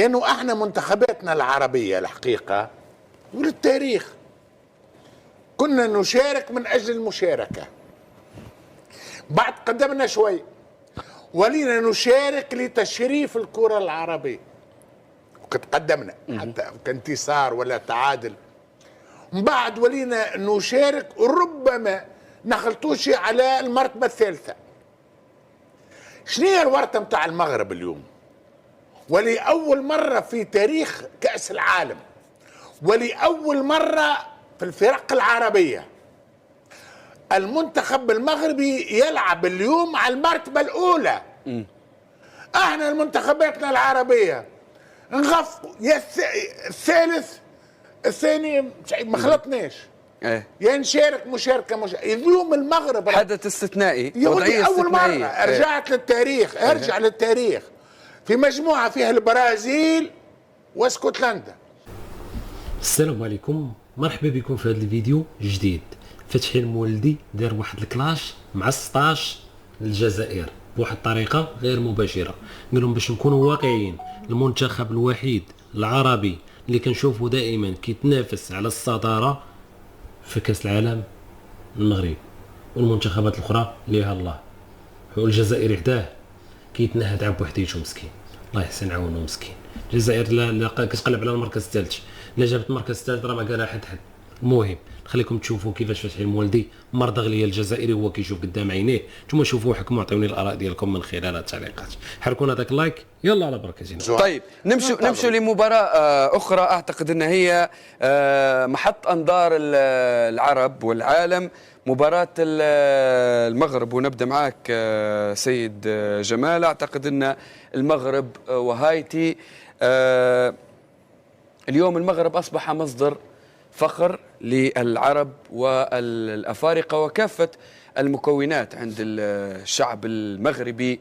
لأنه احنا منتخباتنا العربية الحقيقة وللتاريخ كنا نشارك من أجل المشاركة، بعد قدمنا شوي ولينا نشارك لتشريف الكرة العربية وقد قدمنا حتى كانتصار ولا تعادل، من بعد ولينا نشارك ربما نخلطوش على المرتبة الثالثة. شنو هي الورطة متاع المغرب اليوم؟ ولأول مرة في تاريخ كأس العالم ولأول مرة في الفرق العربية المنتخب المغربي يلعب اليوم على المرتبة الأولى. احنا المنتخباتنا العربية نغفقوا يا الثالث الثاني ما خلطناش، يا نشارك مشاركة اليوم المغرب حدث استثنائي، وضعية أول مرة رجعت للتاريخ، ارجع للتاريخ في مجموعة فيها البرازيل واسكتلندا. السلام عليكم، مرحبا بكم في هذا الفيديو جديد. فتحي المولدي دار واحد الكلاش مع 16 الجزائر بواحد الطريقه غير مباشره، قال لهم باش نكونوا واقعيين المنتخب الوحيد العربي اللي كنشوفه دائما كيتنافس على الصداره في كاس العالم المغرب، والمنتخبات الاخرى ليها الله، والجزائر حداه كيتنهد عب وحديته مسكين، الله يحسن عاونه مسكين. الجزائر لا كتقلب على المركز الثالث، لا جابت المركز الثالث راه ما قالها حد. المهم نخليكم تشوفوا كيفاش فتحي المولدي مرضى غليا الجزائري هو كيشوف قدام عينيه، نتوما شوفوا وحكموا عطيوني الاراء ديالكم من خلال التعليقات، حركونا داك اللايك. يلا على بركه الله. طيب نمشوا لمباراه اخرى اعتقد ان هي محط انظار العرب والعالم، مباراه المغرب. ونبدا معك سيد جمال. اعتقد ان المغرب وهايتي اليوم المغرب اصبح مصدر فخر للعرب والأفارقة وكافة المكونات عند الشعب المغربي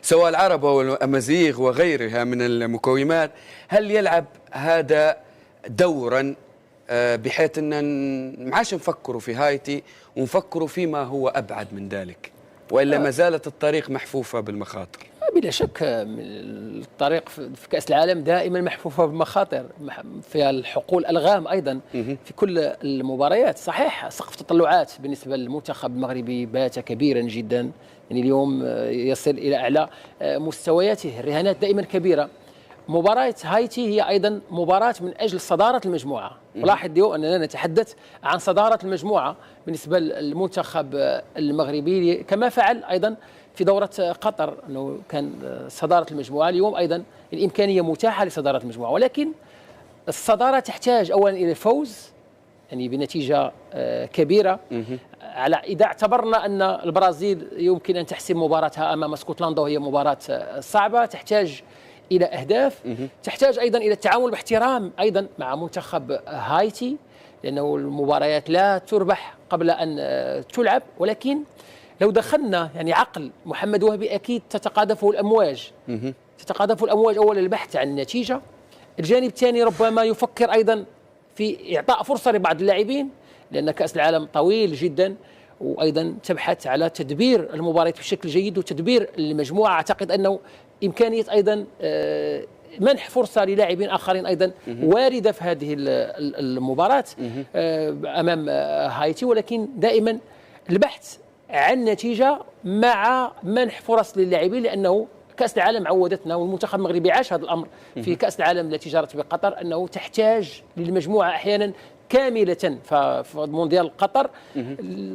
سواء العرب أو الأمازيغ وغيرها من المكونات. هل يلعب هذا دورا بحيث أن معاش نفكروا في هايتي ونفكروا فيما هو أبعد من ذلك، وإلا ما زالت الطريق محفوفة بالمخاطر؟ بلا شك الطريق في كأس العالم دائما محفوفة بمخاطر، فيها الحقول ألغام أيضا في كل المباريات. صحيح سقف التطلعات بالنسبة للمنتخب المغربي بات كبيرا جدا، يعني اليوم يصل إلى أعلى مستوياته، الرهانات دائما كبيرة. مباراة هايتي هي أيضا مباراة من أجل صدارة المجموعة. ولاحظ اليوم أننا نتحدث عن صدارة المجموعة بالنسبة للمنتخب المغربي، كما فعل أيضا في دورة قطر أنه كان صدارة المجموعة. اليوم أيضا الإمكانية متاحة لصدارة المجموعة، ولكن الصدارة تحتاج أولا إلى الفوز يعني بنتيجة كبيرة. على إذا اعتبرنا أن البرازيل يمكن أن تحسم مباراتها أمام اسكتلندا وهي مباراة صعبة تحتاج إلى أهداف، تحتاج أيضا إلى التعامل باحترام أيضا مع منتخب هايتي، لأنه المباريات لا تربح قبل أن تلعب. ولكن لو دخلنا يعني عقل محمد وهبي أكيد تتقاذفه الأمواج، تتقاذفه الأمواج أولا البحث عن النتيجة، الجانب الثاني ربما يفكر أيضا في إعطاء فرصة لبعض اللاعبين، لأن كأس العالم طويل جدا، وأيضا تبحث على تدبير المباريات بشكل جيد وتدبير المجموعة. أعتقد أنه إمكانية أيضا منح فرصة للاعبين آخرين أيضا واردة في هذه المباراة أمام هايتي، ولكن دائما البحث عن نتيجة مع منح فرص للاعبين، لأنه كأس العالم عودتنا والمنتخب المغربي عاش هذا الأمر في كأس العالم التي جرت بقطر، أنه تحتاج للمجموعة أحيانا كاملة. ففي مونديال قطر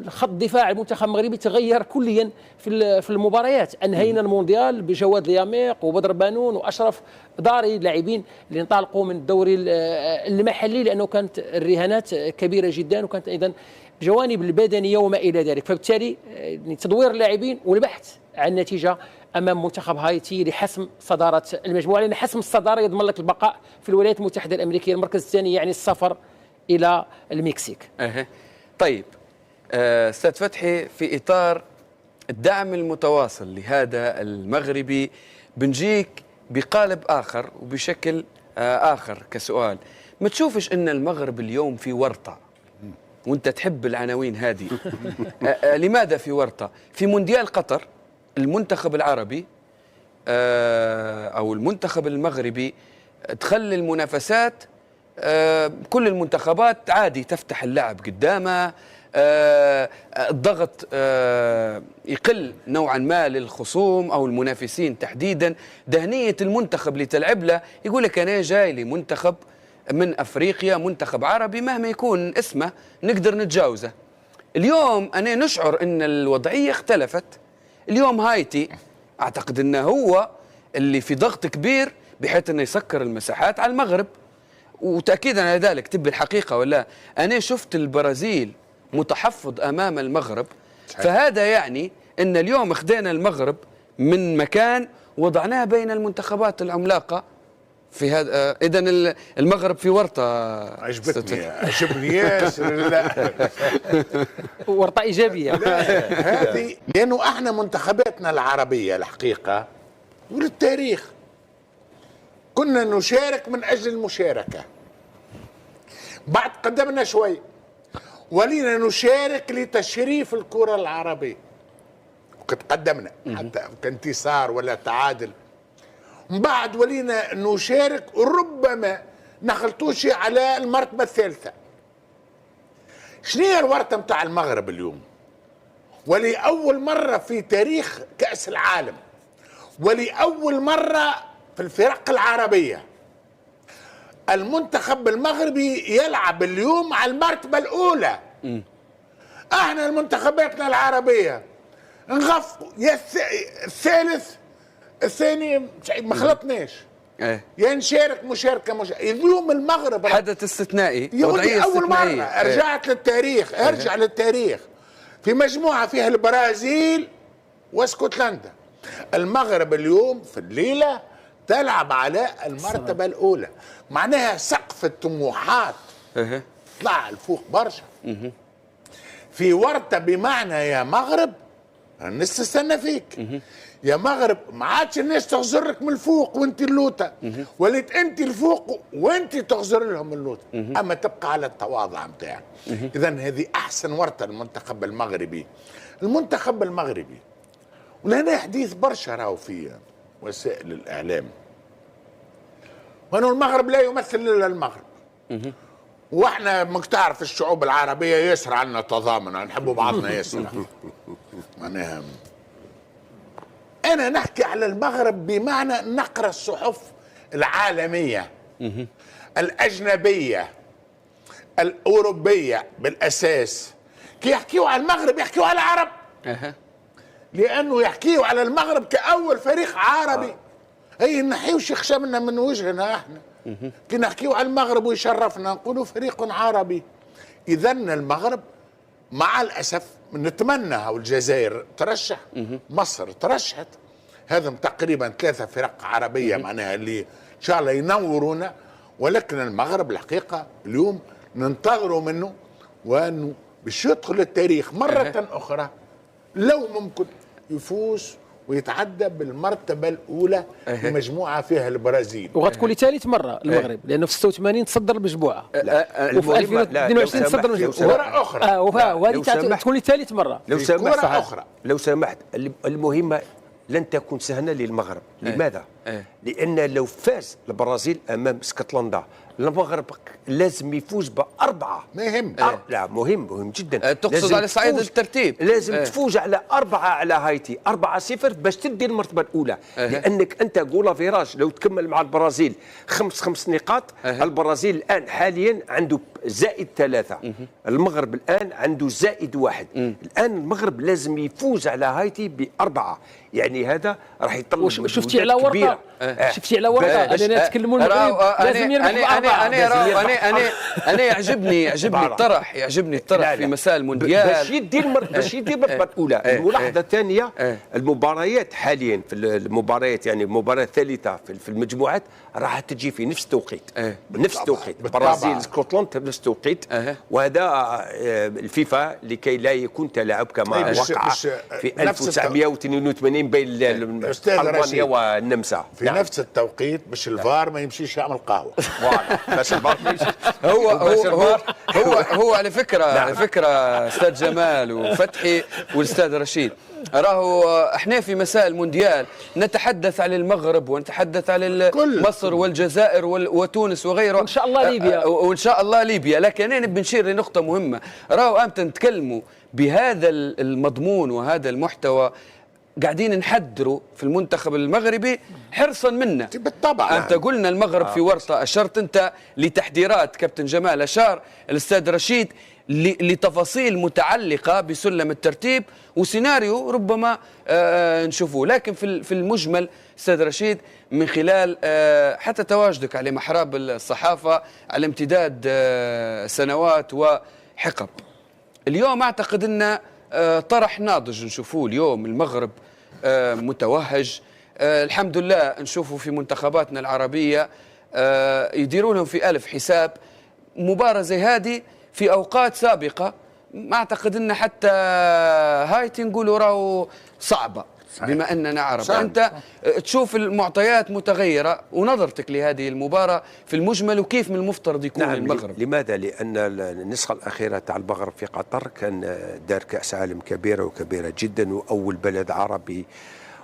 خط دفاع المنتخب المغربي تغير كليا في المباريات. انهينا المونديال بجواد لياميق وبدر بانون واشرف داري، لاعبين اللي انطلقوا من الدوري المحلي، لانه كانت الرهانات كبيره جدا وكانت ايضا جوانب البدنيه وما الى ذلك. فبالتالي تدوير اللاعبين والبحث عن نتيجه امام منتخب هايتي لحسم صداره المجموعه، لان حسم الصداره يضمن لك البقاء في الولايات المتحده الامريكيه. المركز الثاني يعني السفر إلى المكسيك. طيب أستاذ فتحي، في إطار الدعم المتواصل لهذا المغربي بنجيك بقالب آخر وبشكل آخر كسؤال. ما تشوفش أن المغرب اليوم في ورطة، وأنت تحب العناوين هذه؟ لماذا في ورطة؟ في مونديال قطر المنتخب العربي أو المنتخب المغربي تخلي المنافسات كل المنتخبات عادي تفتح اللعب قدامها، الضغط يقل نوعا ما للخصوم أو المنافسين تحديدا. دهنية المنتخب اللي تلعب له يقول لك أنا جاي لي منتخب من أفريقيا، منتخب عربي مهما يكون اسمه نقدر نتجاوزه. اليوم أنا نشعر أن الوضعية اختلفت. اليوم هايتي أعتقد أنه هو اللي في ضغط كبير بحيث أنه يسكر المساحات على المغرب. وتأكيدا على ذلك تبي الحقيقة ولا أنا شفت البرازيل متحفظ أمام المغرب، فهذا يعني أن اليوم اخذنا المغرب من مكان وضعناه بين المنتخبات العملاقة في هذا. إذن المغرب في ورطة. عجبني ياسر. لا ورطة إيجابية. هذه لأنه احنا منتخباتنا العربية الحقيقة وللتاريخ كنا نشارك من أجل المشاركة، بعد قدمنا شوي ولينا نشارك لتشريف الكرة العربية، وقد قدمنا حتى كانتصار ولا تعادل. من بعد ولينا نشارك ربما نخلطوش على المرتبة الثالثة. شنو هي الورطة متاع المغرب اليوم؟ ولأول مرة في تاريخ كأس العالم، ولأول مرة في الفرق العربية، المنتخب المغربي يلعب اليوم على المرتبة الأولى. احنا المنتخباتنا العربية نغفوا يا الثالث الثاني ما خلطناش. يا نشارك مشاركة اليوم المغرب حدث استثنائي، وضعية أول مرة رجعت للتاريخ. ارجع للتاريخ في مجموعة فيها البرازيل واسكتلندا. المغرب اليوم في الليلة تلعب على المرتبة الأولى، معناها سقف الطموحات طلع لفوق برشا. في ورطة بمعنى يا مغرب نستنى فيك يا مغرب، ما عادش الناس تغزرك من الفوق وانت اللوطة، وليت انت الفوق وانت تغزر لهم اللوطة، اما تبقى على التواضع متاعك. اذا هذه احسن ورطة المنتخب المغربي. المنتخب المغربي ولهنا حديث برشا راهو في وسائل الاعلام، وانه المغرب لا يمثل الا المغرب، واحنا مك تعرف الشعوب العربيه ياسر عنا تضامن، نحبوا بعضنا ياسر. معناها انا نحكي على المغرب بمعنى نقرا الصحف العالميه الاجنبيه الاوروبيه بالاساس، كي يحكيوا على المغرب يحكيوا على العرب، لانه يحكيوا على المغرب كاول فريق عربي. هي نحيوش خشمنا من وجهنا احنا كي نحكيوا على المغرب ويشرفنا نقولوا فريق عربي. اذا المغرب مع الاسف نتمنى والجزائر ترشح، مصر ترشحت، هذم تقريبا 3 فرق عربيه معناها اللي ان شاء الله ينورونا. ولكن المغرب الحقيقه اليوم ننتظروا منه وانه باش يدخل التاريخ مره اخرى لو ممكن يفوز ويتعدى بالمرتبه الاولى بمجموعه فيها البرازيل. وغتكون ثالث مره المغرب لانه في 86 تصدر بمجموعه، وفي 2022 تصدر مجموعه كره اخرى. وهذه تكون ثالث مره لو سمحت كره اخرى. لو سمحت المهمه لن تكون سهله للمغرب. لماذا؟ لان لو فاز البرازيل امام اسكتلندا المغرب لازم يفوز بأربعة. مهم. لا مهم جدا. تقصد على صعيد الترتيب لازم تفوز على 4 على هايتي 4-0 باش تدي المرتبة الأولى. لأنك أنت جولا فيراج لو تكمل مع البرازيل 5 نقاط. البرازيل الآن حاليا عنده -3، المغرب الآن عنده -1. الآن المغرب لازم يفوز على هايتي ب4، يعني هذا راح يطلع شفتي على ورقة شفتي على ورقة أنا نتكلموا المغرب لازم يربحوا أنا يعجبني الطرح في مساء المونديال باش يدي المرتبة الأولى. الملاحظة الثانية المباريات حاليا في المباريات يعني المباراة الثالثة في المجموعات راح تجي في نفس التوقيت. نفس التوقيت البرازيل اسكتلندا بنفس التوقيت. وهذا الفيفا لكي لا يكون تلاعب كما وقع في 1982 بين ألمانيا والنمسا. فوالا في نفس التوقيت باش الفار ما يمشيش يعمل قهوه. فوالا باش الفار ما يمشيش. هو على فكره على فكره استاذ جمال وفتحي والاستاذ رشيد، راهو احنا في مساء المونديال نتحدث عن المغرب ونتحدث عن مصر والجزائر وتونس وغيره، وان شاء الله ليبيا، وان شاء الله ليبيا. لكن انا بنشير لنقطه مهمه، راهو امتى نتكلموا بهذا المضمون وهذا المحتوى قاعدين نحذروا في المنتخب المغربي حرصا منا. بالطبع انت قلنا المغرب في ورطه، اشرت انت لتحذيرات كابتن جمال، اشار الاستاذ رشيد لتفاصيل متعلقه بسلم الترتيب وسيناريو ربما نشوفوه. لكن في المجمل استاذ رشيد، من خلال حتى تواجدك على محراب الصحافه على امتداد سنوات وحقب، اليوم اعتقد ان طرح ناضج نشوفوه اليوم. المغرب متوهج، الحمد لله نشوفوا في منتخباتنا العربية يديروا لهم في ألف حساب. مباراة زي هذه في أوقات سابقة ما أعتقد أن حتى هايتي نقولوا راهو صعبة، بما أننا عرب. صحيح. أنت تشوف المعطيات متغيرة، ونظرتك لهذه المباراة في المجمل وكيف من المفترض يكون المغرب؟ لماذا؟ لأن النسخة الأخيرة تاع المغرب في قطر كان دار كأس عالم كبيرة وكبيرة جدا، وأول بلد عربي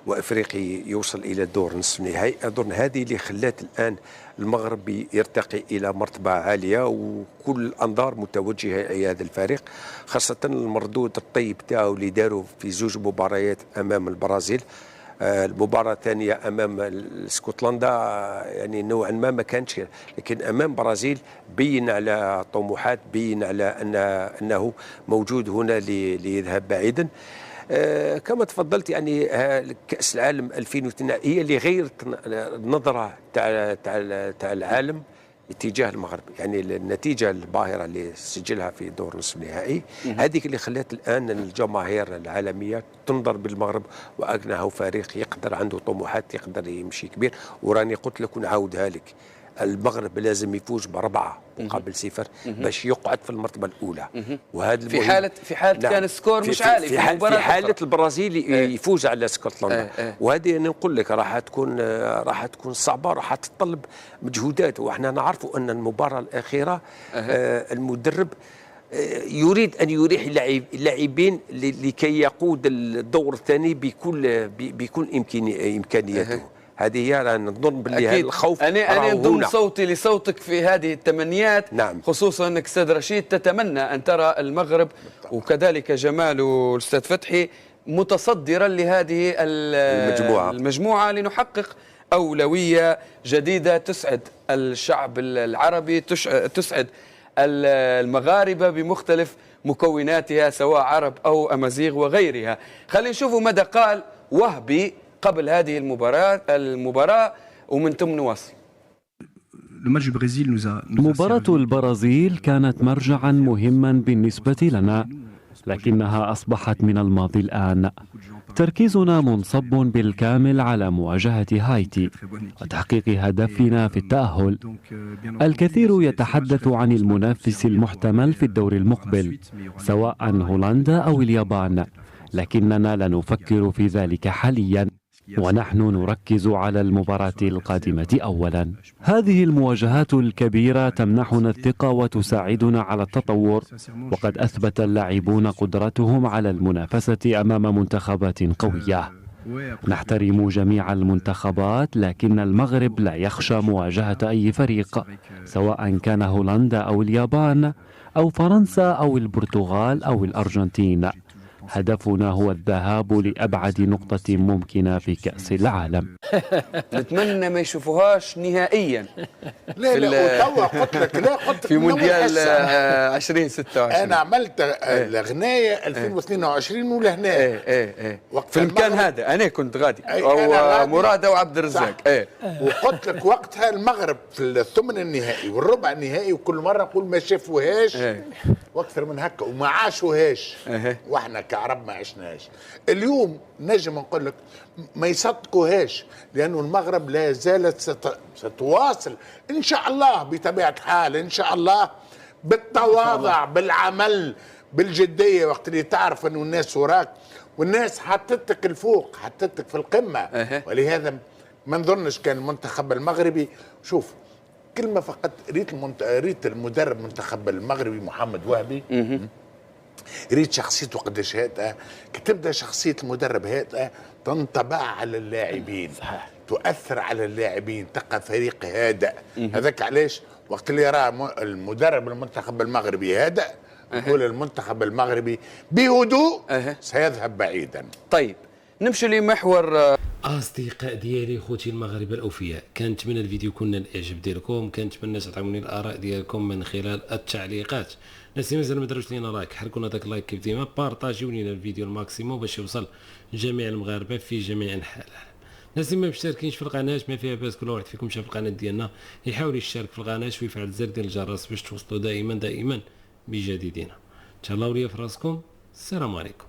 وافريقي يوصل الى دور نصف النهائي. اظن هذه اللي خلات الان المغرب يرتقي الى مرتبه عاليه، وكل الانظار متوجهه الى هذا الفريق، خاصه المردود الطيب تاعو اللي داروا في زوج مباريات امام البرازيل. المباراه الثانيه امام اسكتلندا يعني نوعا ما كانتش، لكن امام البرازيل بين على طموحات، بين على انه موجود هنا ليذهب بعيدا. كما تفضلت يعني كأس العالم 2002 هي اللي غيرت النظرة تاع العالم اتجاه المغرب. يعني النتيجة الباهرة اللي سجلها في دور نصف النهائي هذيك اللي خلت الآن الجماهير العالمية تنظر بالمغرب، وأنه فريق يقدر عنده طموحات، يقدر يمشي كبير. وراني قلت لك ونعاودها لك، المغرب لازم يفوز ب4 مقابل 0 باش يقعد في المرتبة الأولى. وهذا في حالة نعم. كان السكور مش عالي في حالة البرازيل يفوز على اسكتلندا. وهذه أنا نقول لك راح تكون صعبة، راح تتطلب مجهودات. وإحنا نعرفوا أن المباراة الأخيرة المدرب يريد أن يريح اللاعبين لكي يقود الدور الثاني بكل إمكانياته. هذه هي نظن باللي هذا الخوف. أنا أضم صوتي لصوتك في هذه التمنيات. نعم. خصوصا أنك أستاذ رشيد تتمنى أن ترى المغرب وكذلك جمال والأستاذ فتحي متصدرا لهذه المجموعة لنحقق أولوية جديدة تسعد الشعب العربي، تسعد المغاربة بمختلف مكوناتها سواء عرب أو أمازيغ وغيرها. خلينا نشوفوا ماذا قال وهبي قبل هذه المباراة ومن ثم نواصل. مباراة البرازيل كانت مرجعا مهما بالنسبة لنا، لكنها أصبحت من الماضي الآن. تركيزنا منصب بالكامل على مواجهة هايتي وتحقيق هدفنا في التأهل. الكثير يتحدث عن المنافس المحتمل في الدور المقبل سواء هولندا أو اليابان، لكننا لا نفكر في ذلك حاليا، ونحن نركز على المباراة القادمة أولا. هذه المواجهات الكبيرة تمنحنا الثقة وتساعدنا على التطور، وقد أثبت اللاعبون قدرتهم على المنافسة أمام منتخبات قوية. نحترم جميع المنتخبات، لكن المغرب لا يخشى مواجهة أي فريق سواء كان هولندا أو اليابان أو فرنسا أو البرتغال أو الأرجنتين. هدفنا هو الذهاب لأبعد نقطة ممكنة في كأس العالم. نتمنى ما يشوفوهاش نهائيا. لا قلت لك في مونديال 2026. انا عملت الغنايه 2022 ولهنا في المكان هذا انا كنت غادي او مراد وعبد الرزاق. وقلت لك وقتها المغرب في الثمن النهائي والربع النهائي، وكل مره نقول ما شافوهاش واكثر من هكا وما عاشوهاش، واحنا كعرب ما عشناهاش. اليوم نجم نقول لك ما يصدقوهاش، لانه المغرب لا زالت ستواصل ان شاء الله بطبيعه الحال، ان شاء الله بالتواضع بالعمل بالجديه، وقت اللي تعرف انه الناس وراك والناس حطتك الفوق، حطتك في القمه. ولهذا ما نظنش كان المنتخب المغربي. شوف كلمه فقط، ريت المدرب المنتخب المغربي محمد وهبي، ريت شخصيته قداش هادئه. كتبدا شخصيه المدرب هادئه تنطبع على اللاعبين، صحيح. تؤثر على اللاعبين، تلقى فريق هادئ. هذاك علاش وقت اللي يرى المدرب المنتخب المغربي هادئ يقول المنتخب المغربي بهدوء سيذهب بعيدا. طيب نمشي لمحور اصدقاء ديالي خوتي المغاربه الاوفياء، كنتمنى الفيديو يكون الاعجاب ديالكم، كنتمنى تعطوني الاراء ديالكم من خلال التعليقات. الناس اللي مازال ما داروش لينا لايك حركوا لنا داك اللايك كيف ديما، بارطاجيو لينا الفيديو الماكسيموم باش يوصل جميع المغاربه في جميع انحاء العالم. الناس اللي ما مشتركينش في القناه ما فيها باس، كل واحد فيكم شاف القناه ديالنا يحاول يشترك في القناه ويفعل زر ديال الجرس باش توصلوا دائما بجديدنا. تهلاو ليا في راسكم، السلام عليكم.